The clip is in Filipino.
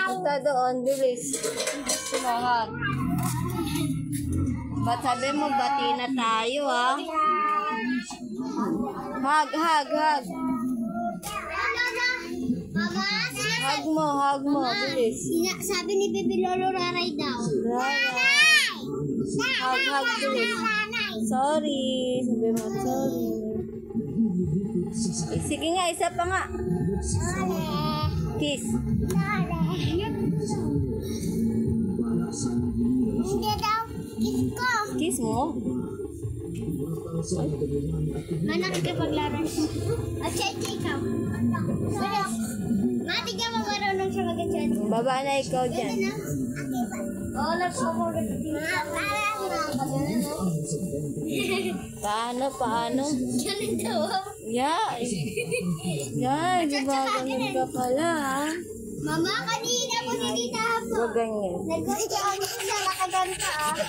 Punta doon, bilis. Sumahag. Ba't sabi mo, bati na tayo, ha? Hug, hug, hug. Hug mo, bilis. Sabi ni Baby Lolo, raray daw. Raray. Hug, bilis. Sorry. Sabi mo, sorry. Sige nga, isa pa nga. Kiss. Hindi daw. Kiss ko. Kiss mo? Nakikipaglaran siya. At siya, ikaw. Mati ka marunong siya mag-chat. Baba na ikaw dyan. Oo, nagsumunod dito. Paano? Ganito. Yeah. Yan, gumaganon ka pala, ha? Mama, kanina po hindi na po. Huwag ganyan. Nag-gusto ako siya, nakaganta ah.